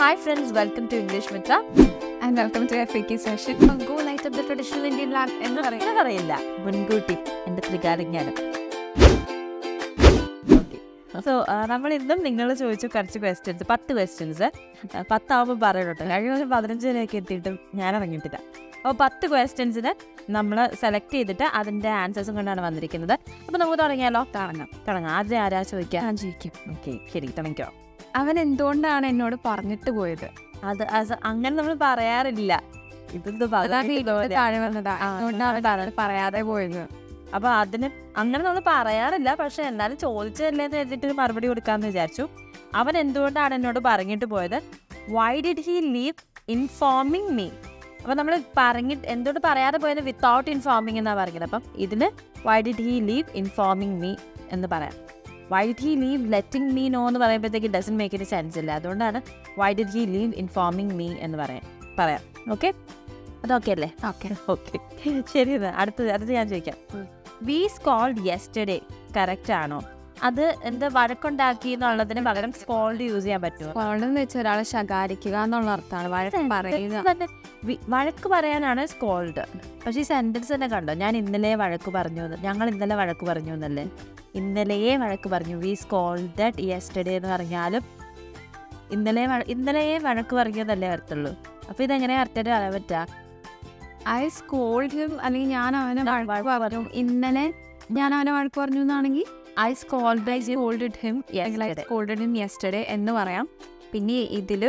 Hi friends, welcome to English Mithra and welcome to FAQ session. Go light up the traditional Indian lamp എന്ന് പറയില്ല, മുൻകൂട്ടി എൻ്റെ ത്രികാലജ്ഞാനം. So നമ്മൾ ഇന്നും നിങ്ങൾ ചോദിച്ചു കുറച്ച് ക്വസ്റ്റ്യൻസ്, 10 ക്വസ്റ്റ്യൻസ്. 10 ആവുമ്പോൾ പറയട്ടോ, കഴിഞ്ഞ ദിവസം 15 വരെയൊക്കെ എത്തിയിട്ടും ഞാൻ ഇറങ്ങിയിട്ടില്ല. അപ്പോൾ 10 ക്വസ്റ്റ്യൻസിന് നമ്മൾ സെലക്ട് ചെയ്തിട്ട് അതിൻ്റെ ആൻസേഴ്സും കൊണ്ടാണ് വന്നിരിക്കുന്നത്. അപ്പോൾ നമുക്ക് തുടങ്ങിയാലോ? തുടങ്ങാം. ആദ്യം ആരാ ചോദിക്കാം? ഞാൻ ചോദിക്കും. ഓക്കെ, ശരി, തുടങ്ങിക്കോ. അവൻ എന്തുകൊണ്ടാണ് എന്നോട് പറഞ്ഞിട്ട് പോയത്? അത് അങ്ങനെ നമ്മൾ പറയാറില്ല. ഇതെന്ത് താഴെ വന്നതാ, അതുകൊണ്ടാണ് പറയാതെ പോയത്. അപ്പൊ അതിന് അങ്ങനെ നമ്മൾ പറയാറില്ല, പക്ഷെ എന്നാലും ചോദിച്ചതല്ലേന്ന് എഴുതിയിട്ട് മറുപടി കൊടുക്കാന്ന് വിചാരിച്ചു. അവൻ എന്തുകൊണ്ടാണ് എന്നോട് പറഞ്ഞിട്ട് പോയത്? Y did he leave informing me? അപ്പൊ നമ്മൾ എന്തുകൊണ്ട് പറയാതെ പോയത് വിത്തൗട്ട് ഇൻഫോമിങ് എന്നാണ് പറയുന്നത്. അപ്പം ഇതിന് why did he leave informing me എന്ന് പറയാം. Why did he leave letting me know എന്ന് പറയുമ്പോഴത്തേക്ക് ഡസൻ മേക്ക് എനി സെൻസ് ഇല്ല. അതുകൊണ്ടാണ് why did he leave informing me എന്ന് പറയാം. ഓക്കെ, അതൊക്കെ അല്ലേ? ഓക്കെ, ശരി. അടുത്തത് ഞാൻ ചോദിക്കാം. വി സ്കോൾഡ് യെസ്റ്റർഡേ കറക്റ്റ് ആണോ? അത് എന്താ വഴക്കുണ്ടാക്കി എന്നുള്ളതിന് പകരം സ്കോൾഡ് യൂസ് ചെയ്യാൻ പറ്റുമോ? സ്കോൾഡ് എന്ന് വെച്ചാൽ ഒരാളെ ശകാരിക്കുക എന്നുള്ള അർത്ഥമാണ്. വഴക്ക് പറയാനാണ് സ്കോൾഡ്. പക്ഷെ ഈ സെന്റൻസ് തന്നെ കണ്ടോ, ഞങ്ങൾ ഇന്നലെ വഴക്ക് പറഞ്ഞു എന്നല്ലേ. ഇന്നലെയേ വഴക്ക് പറഞ്ഞു. വി സ്കോൾഡ് യെസ്റ്റർഡേ എന്ന് പറഞ്ഞാലും ഇന്നലെയേ വഴക്ക് പറഞ്ഞതല്ലേ വരത്തുള്ളൂ. അപ്പൊ ഇതെങ്ങനെ കറക്റ്റായിട്ട് പറയാൻ പറ്റാ? ഐ സ്കോൾഡ് ഹിം, അല്ലെങ്കിൽ ഞാൻ അവനെ വഴക്ക് പറഞ്ഞു. ഇന്നലെ ഞാൻ അവനെ വഴക്ക് പറഞ്ഞു എന്നാണെങ്കിൽ ഐ സ്കോൾഡഡ് ഹിം യെസ്റ്റർഡേ എന്ന് പറയാം. പിന്നെ ഇതില്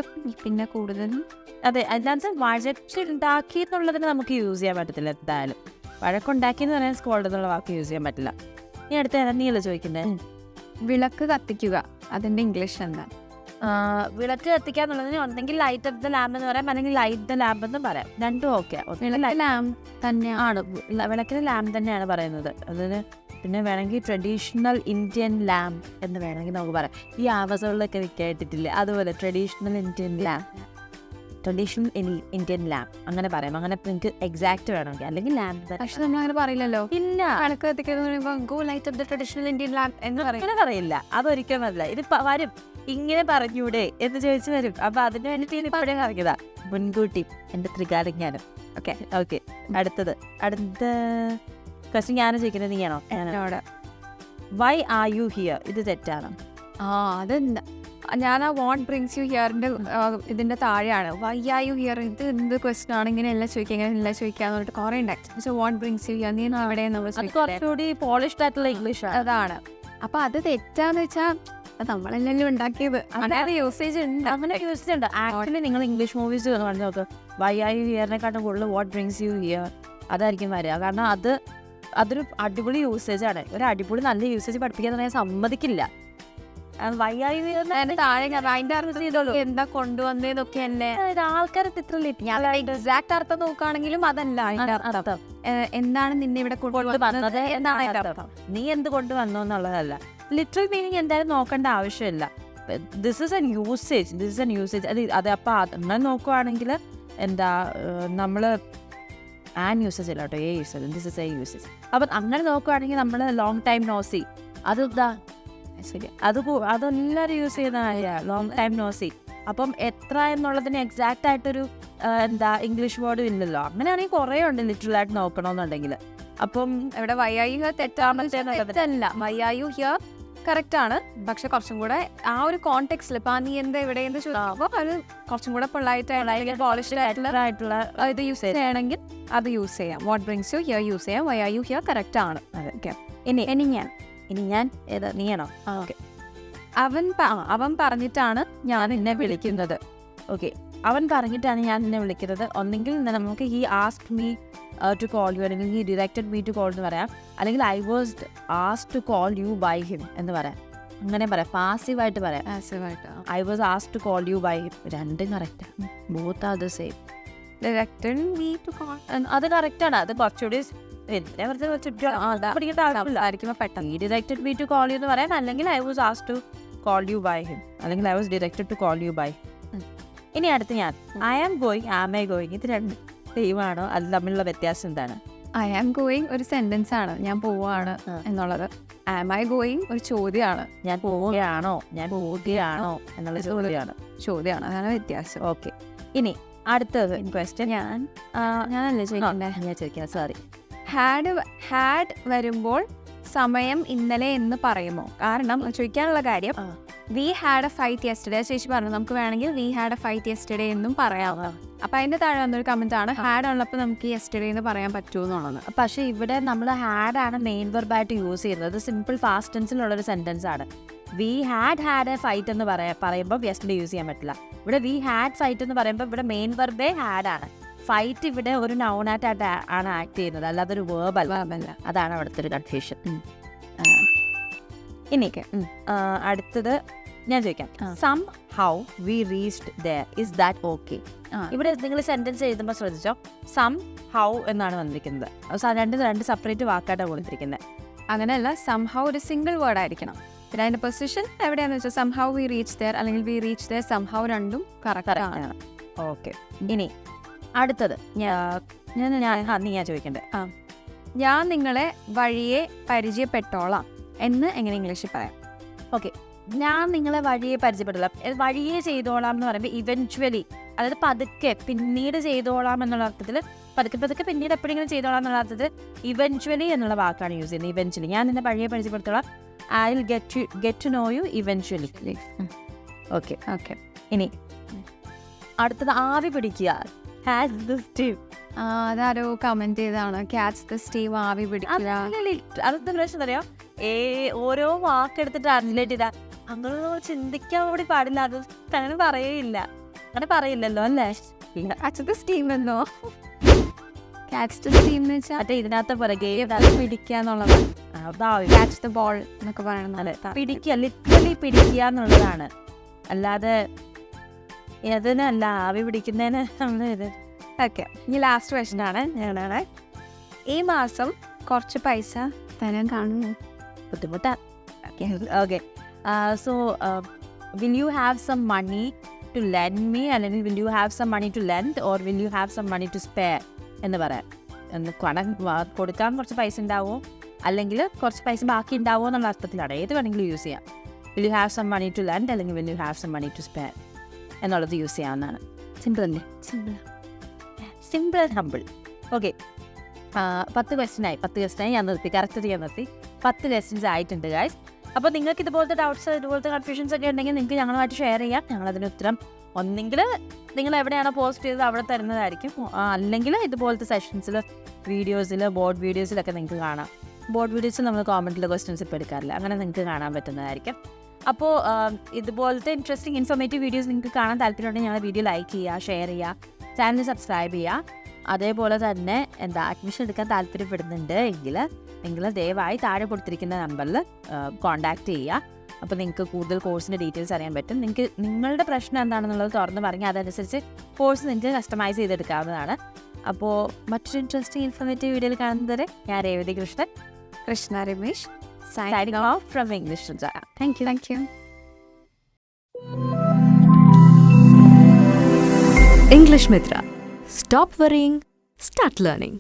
കൂടുതലും അതെ, അതിനകത്ത് വഴക്കുണ്ടാക്കി എന്നുള്ളതിന് നമുക്ക് യൂസ് ചെയ്യാൻ പറ്റത്തില്ല. എന്തായാലും വഴക്കുണ്ടാക്കി എന്ന് പറയാൻ സ്കോൾഡ് എന്നുള്ള വാക്ക് യൂസ് ചെയ്യാൻ പറ്റില്ല. നീ അടുത്ത നീയല്ലേ ചോദിക്കുന്നത്? വിളക്ക് കത്തിക്കുക, അതിന്റെ ഇംഗ്ലീഷ് എന്താ? വിളക്ക് കത്തിക്കുക എന്നുള്ളതിന് ഒന്നെങ്കിൽ ലൈറ്റ് അപ്പ് ദ ലാമ്പ് എന്ന് പറയാം, അല്ലെങ്കിൽ ലൈറ്റ് ദ ലാമ്പ് എന്നും പറയാം. രണ്ടും ഓക്കെ. ലാമ്പ് തന്നെയാണ്, വിളക്കിന് ലാമ്പ് തന്നെയാണ് പറയുന്നത്. അതിന് പിന്നെ വേണമെങ്കിൽ ട്രഡീഷണൽ ഇന്ത്യൻ ലാമ്പ് എന്ന് വേണമെങ്കിൽ നമുക്ക് പറയാം. ഈ ആവാസങ്ങളിലൊക്കെ കേട്ടിട്ടില്ലേ? അതുപോലെ ട്രഡീഷണൽ ഇന്ത്യൻ ലാമ്പ് അങ്ങനെ പറയാം. അങ്ങനെ നിങ്ങൾക്ക് എക്സാക്ട് വേണമെങ്കിൽ, അല്ലെങ്കിൽ ലാമ്പ്. പക്ഷെ നമ്മൾ അങ്ങനെ പറയില്ലല്ലോ. ഇല്ല, വിളക്ക് കത്തിക്കുന്ന go light up the traditional Indian lamp എന്ന് അങ്ങനെ പറയില്ല. അതൊരിക്കലും അല്ല. ഇത് വരും, ഇങ്ങനെ പറഞ്ഞൂടെ എന്ന് ചോദിച്ചു വരും. അപ്പൊ അതിന് വേണ്ടിയിട്ട് ഇപ്പോഴേ പറഞ്ഞതാ, മുൻകൂട്ടി എൻ്റെ ത്രികാലജ്ഞാനം. ഓക്കെ. അടുത്ത ക്വസ്റ്റ്യൻ ഞാനും ചോദിക്കുന്നത്, നീയാണോ? Why are you here? ഇത് തെറ്റാണ്. അതെന്താ? ഞാൻ ആ വാട്ട് ബ്രിങ്സ് യു ഹിയറിന്റെ ഇതിന്റെ താഴെയാണ് വൈ ആർ യു ഹിയർ. ഇത് എന്ത് ക്വസ്റ്റ്യൻ ആണ്? ഇങ്ങനെയല്ല ചോദിക്കാന്ന് പറഞ്ഞിട്ട് കുറെ ഉണ്ടാക്കി. വാട്ട് ബ്രിങ്സ് യു ഹിയർ, നീ അവിടെ കുറച്ചുകൂടി പോളിഷ്ഡ് ആയിട്ടുള്ള ഇംഗ്ലീഷ് അതാണ്. അപ്പൊ അത് തെറ്റാന്ന് വെച്ചാൽ നമ്മളെല്ലാം ഉണ്ടാക്കിയത്. അങ്ങനെ യൂസേജ് ഉണ്ട്. ആക്ച്വലി നിങ്ങൾ ഇംഗ്ലീഷ് മൂവീസ് കണ്ടു നോക്ക്, വൈ ആർ യു ഹിയറിനെക്കാട്ടും കൂടുതൽ വാട്ട് ബ്രിങ്സ് യു ഹിയർ അതായിരിക്കും വരിക. കാരണം അതൊരു അടിപൊളി യൂസേജ് ആണ്. ഒരു അടിപൊളി നല്ല യൂസേജ് പഠിപ്പിക്കാൻ ഞാൻ സമ്മതിക്കില്ല. വൈ ആർ യു ഹിയർ താഴെ അതിന്റെ അർത്ഥം എന്താ കൊണ്ടുവന്നതൊക്കെ അല്ലേ ആൾക്കാർ എക്സാക്ട് അർത്ഥം നോക്കുകയാണെങ്കിലും അതല്ല അതിന്റെ അർത്ഥം. എന്താണ് നിന്നെ ഇവിടെ കൊണ്ടുവന്നത് എന്നാണ് അതിന്റെ അർത്ഥം. നീ എന്ത് കൊണ്ടുവന്നു എന്നുള്ളതല്ല. ലിറ്ററൽ മീനിങ് എന്തായാലും നോക്കേണ്ട ആവശ്യമില്ല. This is an usage. അത് അപ്പം അങ്ങനെ നോക്കുവാണെങ്കിൽ എന്താ, നമ്മൾ ആൻ യൂസേജ് അല്ല കേട്ടോ, ദിസ് ഇസ് എ യൂസേജ്. അപ്പം അങ്ങനെ നോക്കുവാണെങ്കിൽ നമ്മൾ ലോങ് ടൈം നോസി, അതെന്താ ശരി, അതെല്ലാവരും യൂസ് ചെയ്യുന്ന കാര്യമാണ്, ലോങ് ടൈം നോസി. അപ്പം എത്ര എന്നുള്ളതിന് എക്സാക്റ്റ് ആയിട്ടൊരു ഇംഗ്ലീഷ് വേർഡും ഇല്ലല്ലോ. അങ്ങനെയാണെങ്കിൽ കുറേ ഉണ്ട് ലിറ്ററൽ ആയിട്ട് നോക്കണമെന്നുണ്ടെങ്കിൽ. അപ്പം ഇവിടെ വൈ ആർ യു ഹിയർ തെറ്റല്ല, why are you here correct ആണ്. പക്ഷെ കുറച്ചും കൂടെ ആ ഒരു കോണ്ടെക്സ്റ്റിൽ ഇപ്പൊ നീ എന്താ ഇവിടെ എന്ത് ചോദിക്കുമ്പോൾ അത് കുറച്ചും കൂടെ പൊളൈറ്റ് ആയിട്ടുള്ള പോളിഷ്ഡ് ആയിട്ടുള്ള ഇത് യൂസ് ചെയ്യണമെങ്കിൽ അത് യൂസ് ചെയ്യാം. What brings you here use ചെയ്യാം. Why are you here correct ആണ്. ഓക്കെ. ഇനി ഞാൻ ഏതാ? നീയാണോ? ഓക്കെ. അവൻ പറഞ്ഞിട്ടാണ് ഞാൻ നിന്നെ വിളിക്കുന്നത്. ഓക്കെ, അവൻ പറഞ്ഞിട്ടാണ് ഞാൻ നിന്നെ വിളിക്കുന്നത്. ഒന്നെങ്കിൽ നമുക്ക് he asked me to call you, അല്ലെങ്കിൽ he directed me to call എന്ന് പറയാം, അല്ലെങ്കിൽ I was asked to call you by him എന്ന് പറയാം. അങ്ങനെ പറയാം, പാസീവായിട്ട് പറയാം. I was asked to call you by him. രണ്ടും കറക്റ്റാണ്. Both are the same. Directed me to call അത് കറക്റ്റാണ്. അത് കുറച്ചുകൂടി directed me to call you എന്ന് പറയാം, അല്ലെങ്കിൽ I was asked to call you by him, അല്ലെങ്കിൽ I was directed to call you by. ഇനി അടുത്ത് ഞാൻ I am going, am I going, ഇത് രണ്ട് സെയിം ആണോ? അത് തമ്മിലുള്ള വ്യത്യാസം എന്താണ്? ഐ ആം ഗോയിങ് ഒരു സെന്റൻസ് ആണ്, ഞാൻ പോവാണ് എന്നുള്ളത്. ആം ഐ ഗോയിങ് ഒരു ചോദ്യമാണ്, ഞാൻ പോവുകയാണോ എന്നുള്ള ചോദ്യമാണ്. അതാണ് വ്യത്യാസം. ഓക്കെ, ഇനി അടുത്തത് ക്വസ്റ്റ്യൻ ഞാനല്ലേ ചോദിക്കണ്ടേ? ഞാൻ ചോദിക്കാം, സോറി. ഹാഡ് വരുമ്പോൾ സമയം ഇന്നലെ എന്ന് പറയുമോ? കാരണം ചോദിക്കാനുള്ള കാര്യം, we had A fight yesterday ചേച്ചി പറഞ്ഞു, നമുക്ക് വേണമെങ്കിൽ we had A fight yesterday എന്നും പറയാം. അപ്പൊ അതിന്റെ താഴെ വന്നൊരു കമന്റ് ആണ്, ഹാഡ് ഉള്ളപ്പോൾ നമുക്ക് യെസ്റ്റർഡേ എന്ന് പറയാൻ പറ്റുമെന്നുള്ളത്. പക്ഷെ ഇവിടെ നമ്മൾ ഹാഡ് ആണ് മെയിൻ വെർബായിട്ട് യൂസ് ചെയ്യുന്നത്. സിമ്പിൾ ഫാസ്റ്റ് ടെൻസിലുള്ളൊരു സെന്റൻസ് ആണ്. വി ഹാഡ് എ ഫൈറ്റ് എന്ന് പറയുമ്പോൾ യെസ്റ്റർഡേ യൂസ് ചെയ്യാൻ പറ്റില്ല. ഇവിടെ വി ഹാഡ് ഫൈറ്റ് എന്ന് പറയുമ്പോൾ ഇവിടെ മെയിൻ വെർബേ ഹാഡ് ആണ്. ഫൈറ്റ് ഇവിടെ ഒരു നൗണായിട്ട് ആണ് ആക്ട് ചെയ്യുന്നത്, അല്ലാതെ ഒരു വേർബല്ല. അതാണ് അവിടുത്തെ ഒരു കൺഫ്യൂഷൻ. ഇനിയൊക്കെ അടുത്തത് ഞാൻ ചോദിക്കാം, somehow we reached there, is that okay? ഇവിടെ നിങ്ങൾ സെന്റൻസ് എഴുതുമ്പോൾ ശ്രദ്ധിച്ചോ, സം ഹൗ എന്നാണ് വന്നിരിക്കുന്നത്. രണ്ട് സെപ്പറേറ്റ് വാക്കായിട്ടാണ് കൊടുത്തിരിക്കുന്നത്. അങ്ങനെയല്ല, സം ഹൗ ഒരു സിംഗിൾ വേർഡ് ആയിരിക്കണം. പിന്നെ അതിന്റെ പൊസിഷൻ എവിടെയാണെന്ന് വെച്ചാൽ somehow we reach there അല്ലെങ്കിൽ we reach there, somehow രണ്ടും കറക്റ്റ് ആണ്. ഓക്കെ, ഇനി അടുത്തത് ഞാൻ ചോദിക്കണ്ടേ, ഞാൻ നിങ്ങളെ വഴിയെ പരിചയപ്പെട്ടോളാം എന്ന് എങ്ങനെ ഇംഗ്ലീഷിൽ പറയാം? ഓക്കെ, ഞാൻ നിങ്ങളെ വഴിയെ പരിചയപ്പെട്ടില്ല. വഴിയെ ചെയ്തോളാം എന്ന് പറയുമ്പോൾ ഇവൻച്വലി, അതായത് പതുക്കെ പിന്നീട് ചെയ്തോളാം എന്നുള്ള അർത്ഥത്തിൽ, പതുക്കെ പിന്നീട് എപ്പോഴെങ്കിലും ചെയ്തോളാം എന്നുള്ള അർത്ഥത്തിൽ ഇവൻച്വലി എന്നുള്ള വാക്കാണ് യൂസ് ചെയ്യുന്നത്. ഇവൻച്വലി, ഞാൻ നിന്നെ വഴിയെ പരിചയപ്പെടുത്തോളാം, I will get to know you eventually. Okay, ഇനി അടുത്തത് ആവി പിടിക്കുക. അതാരോ കമന്റ് ചെയ്താണ്, ക്യാച്ച് ദ സ്റ്റീവ്, ആവി പിടിക്കുക. അടുത്ത പ്രശ്നം അറിയോ, ഓരോ വാക്കെടുത്തിട്ട് ട്രാൻസ്ലേറ്റ് ചെയ്താൽ അങ്ങനെ ചിന്തിക്കാൻ കൂടി പാടില്ല. അത് അങ്ങനെ പറയില്ലല്ലോ അല്ലേ? സ്റ്റീം എന്നോ ക്യാച്ച് ദ സ്റ്റീം എന്ന് വെച്ചാൽ മറ്റേ ഇതിനകത്ത് പുറകെ പിടിക്കുക എന്നുള്ളതാണ്. ക്യാച്ച് ദ ബോൾ എന്നൊക്കെ പറയണത് പിടിക്കുക, ലിറ്ററലി പിടിക്കുക എന്നുള്ളതാണ്. അല്ലാതെ അതിനല്ല ആവി പിടിക്കുന്നതിന് നമ്മൾ ഓക്കെ, ഇനി ലാസ്റ്റ് ക്വസ്റ്റ്യൻ ആണ്. ഞാനാണ്, ഈ മാസം കുറച്ച് പൈസ തരാൻ കാണുന്നു. ബുദ്ധിമുട്ടാണ്. Okay, so will you have some money to lend me, അല്ലെങ്കിൽ will you have some money to lend, or will you have some money to spare എന്ന് പറയാം. കൊടുക്കാൻ കുറച്ച് പൈസ ഉണ്ടാവുമോ, അല്ലെങ്കിൽ കുറച്ച് പൈസ ബാക്കി ഉണ്ടാവുമോ എന്നുള്ള അർത്ഥത്തിലാണ്. ഏത് വേണമെങ്കിലും യൂസ് ചെയ്യാം. Will you have some money to lend അല്ലെങ്കിൽ will you have some money to spare എന്നുള്ളത് യൂസ് ചെയ്യാവുന്നതാണ്. സിമ്പിൾ അല്ലേ? Simple and humble. ഓക്കെ, 10 ക്വസ്റ്റ്യനായി ഞാൻ നിർത്തി, കറക്റ്റ് ചെയ്യാൻ നിർത്തി. 10 ക്വസ്റ്റ്യൻസ് ആയിട്ടുണ്ട് ഗൈസ്. അപ്പോൾ നിങ്ങൾക്ക് ഇതുപോലത്തെ ഡൗട്ട്സ്, ഇതുപോലത്തെ കൺഫ്യൂഷൻസ് ഒക്കെ ഉണ്ടെങ്കിൽ നിങ്ങൾക്ക് ഞങ്ങളുമായിട്ട് ഷെയർ ചെയ്യാം. ഞങ്ങളതിന് ഉത്തരം ഒന്നെങ്കിൽ നിങ്ങൾ എവിടെയാണോ പോസ്റ്റ് ചെയ്തത് അവിടെ തരുന്നതായിരിക്കും, അല്ലെങ്കിൽ ഇതുപോലത്തെ സെഷൻസിൽ, വീഡിയോസിൽ, ബോർഡ് വീഡിയോസിലൊക്കെ നിങ്ങൾക്ക് കാണാം. ബോർഡ് വീഡിയോസിൽ നമ്മൾ കോമൻറ്റിൽ ക്വസ്റ്റ്യൻസ് ഇപ്പോൾ എടുക്കാറില്ല, അങ്ങനെ നിങ്ങൾക്ക് കാണാൻ പറ്റുന്നതായിരിക്കും. അപ്പോൾ ഇതുപോലത്തെ ഇൻട്രസ്റ്റിംഗ് ഇൻഫോർമേറ്റീവ് വീഡിയോസ് നിങ്ങൾക്ക് കാണാൻ താല്പര്യമുണ്ടെങ്കിൽ ഞങ്ങളുടെ വീഡിയോ ലൈക്ക് ചെയ്യുക, ഷെയർ ചെയ്യുക, ചാനൽ സബ്സ്ക്രൈബ് ചെയ്യുക. അതേപോലെ തന്നെ അഡ്മിഷൻ എടുക്കാൻ താല്പര്യപ്പെടുന്നുണ്ട് എങ്കിൽ നിങ്ങൾ ദയവായി താഴെ കൊടുത്തിരിക്കുന്ന നമ്പറിൽ കോൺടാക്റ്റ് ചെയ്യുക. അപ്പോൾ നിങ്ങൾക്ക് കൂടുതൽ കോഴ്സിൻ്റെ ഡീറ്റെയിൽസ് അറിയാൻ പറ്റും. നിങ്ങളുടെ പ്രശ്നം എന്താണെന്നുള്ളത് തുറന്ന് പറഞ്ഞാൽ അതനുസരിച്ച് കോഴ്സ് നിങ്ങൾക്ക് കസ്റ്റമൈസ് ചെയ്തെടുക്കാവുന്നതാണ്. അപ്പോൾ മറ്റൊരു ഇൻട്രസ്റ്റിംഗ് ഇൻഫോർമേറ്റീവ് വീഡിയോയിൽ കാണുന്നത് ഞാൻ Revathi Krishna Ramesh, signing off from English. Thank you. English Mithra. Stop worrying, start learning.